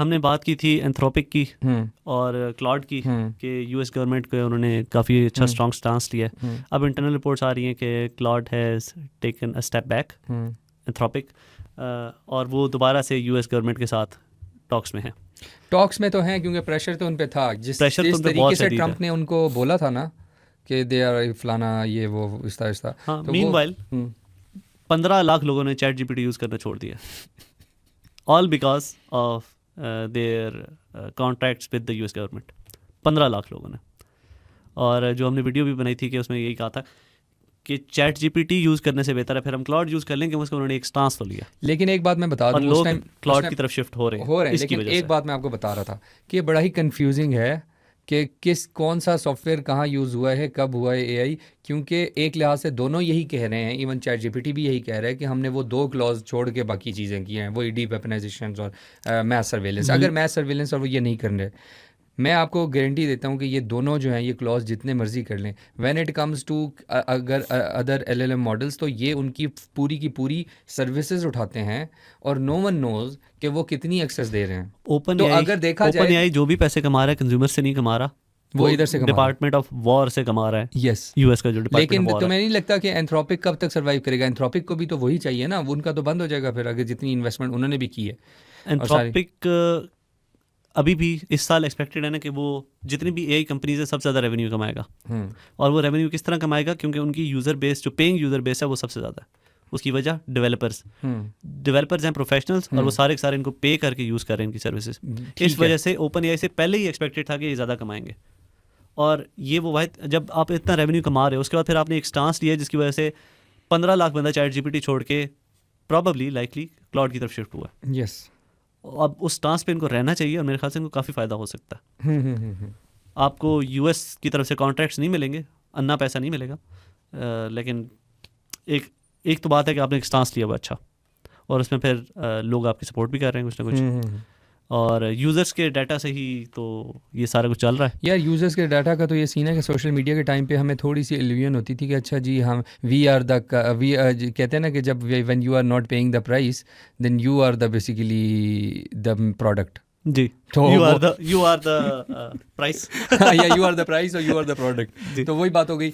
हमने बात की थी एंथ्रोपिक की और क्लाउड की कि यूएस गवर्नमेंट को उन्होंने काफ़ी अच्छा स्ट्रॉन्ग स्टांस लिया है। अब इंटरनल रिपोर्ट्स आ रही हैं कि cloud has taken a step back, Anthropic, और वो दोबारा से यूएस गवर्नमेंट के साथ टॉक्स में है। टॉक्स में तो हैं क्योंकि प्रेशर तो उन पे था, जिस तरीके से ट्रंप ने उनको बोला था ना कि दे आर फलाना ये वो इस्ता। हाँ, मीनवाइल 15 लाख लोगों ने चैट जीपीटी यूज़ करना छोड़ दिया, all because of their contracts with the US government. 15 lakh लोगों ने। और जो हमने वीडियो भी बनाई थी कि उसमें यही कहा था कि चैट जीपीटी यूज़ करने से बेहतर है फिर हम क्लाउड यूज़ कर लेंगे, उसको उन्होंने एक स्टांस तो लिया। लेकिन एक बात मैं बता दूं, लोग क्लाउड की तरफ शिफ्ट हो रहे हैं लेकिन एक बात मैं आपको बता रहा था कि ये बड़ा ही कंफ्यूजिंग है कि कौन सा सॉफ्टवेयर कहाँ यूज़ हुआ है, कब हुआ है एआई, क्योंकि एक लिहाज से दोनों यही कह रहे हैं, इवन चैट जीपीटी भी यही कह रहा है कि हमने वो 2 क्लॉज छोड़ के बाकी चीज़ें की हैं, वो डीप वेपनाइजेशन और मैस सर्वेलेंस। अगर मैस सर्वेलेंस और वो ये नहीं कर रहे, मैं आपको गारंटी देता हूँ कि ये दोनों जो हैं ये क्लॉज जितने मर्जी कर लें, व्हेन इट कम्स टू अगर अदर एलएलएम मॉडल्स, तो ये उनकी पूरी की पूरी सर्विसेज उठाते हैं और नो वन नोज कि वो कितनी एक्सेस दे रहे हैं। तो अगर देखा जाए ओपन एआई जो भी पैसे कमा रहा है कंज्यूमर से नहीं कमा रहा, वो इधर से डिपार्टमेंट ऑफ वॉर से कमा रहा है। यस, यूएस का जो डिपार्टमेंट लेकिन ऑफ वॉर तुम्हें नहीं लगता कि एंथ्रोपिक कब तक सर्वाइव करेगा? एंथ्रोपिक को भी तो वही चाहिए ना, उनका तो बंद हो जाएगा फिर, अगर जितनी इन्वेस्टमेंट उन्होंने भी की है। एंथ्रोपिक अभी भी इस साल एक्सपेक्टेड है ना कि वो जितनी भी एआई कंपनीज है सबसे ज़्यादा रेवेन्यू कमाएगा। और वो रेवेन्यू किस तरह कमाएगा? क्योंकि उनकी यूज़र बेस, जो पेइंग यूज़र बेस है, वो सबसे ज़्यादा है। उसकी वजह डेवलपर्स हैं, प्रोफेशनल्स, और वो सारे के सारे इनको पे करके यूज़ कर रहे हैं इनकी सर्विसेज। इस वजह से ओपन एआई से पहले ही एक्सपेक्टेड था कि ये ज़्यादा कमाएंगे। और ये वो वाहिद, जब आप इतना रेवेन्यू कमा रहे हो उसके बाद फिर आपने एक स्टांस लिया जिसकी वजह से 15 लाख बंदा चैट जीपीटी छोड़ के प्रॉबली लाइकली क्लाउड की तरफ शिफ्ट हुआ। यस, अब उस स्टांस पे इनको रहना चाहिए और मेरे ख्याल से इनको काफ़ी फ़ायदा हो सकता है। आपको यूएस की तरफ से कॉन्ट्रैक्ट्स नहीं मिलेंगे, अन्ना पैसा नहीं मिलेगा, लेकिन एक तो बात है कि आपने एक स्टांस लिया हुआ अच्छा, और उसमें फिर लोग आपकी सपोर्ट भी कर रहे हैं कुछ ना कुछ, और यूज़र्स के डाटा से ही तो ये सारा कुछ चल रहा है। यार यूज़र्स के डाटा का तो ये सीन है कि सोशल मीडिया के टाइम पे हमें थोड़ी सी इल्यूजन होती थी कि अच्छा जी हम वी कहते हैं ना कि जब when you are not paying the price then you are the basically the product. जी, तो यू आर द प्राइस या यू आर द प्राइस और यू आर द प्रोडक्ट। तो वही बात हो गई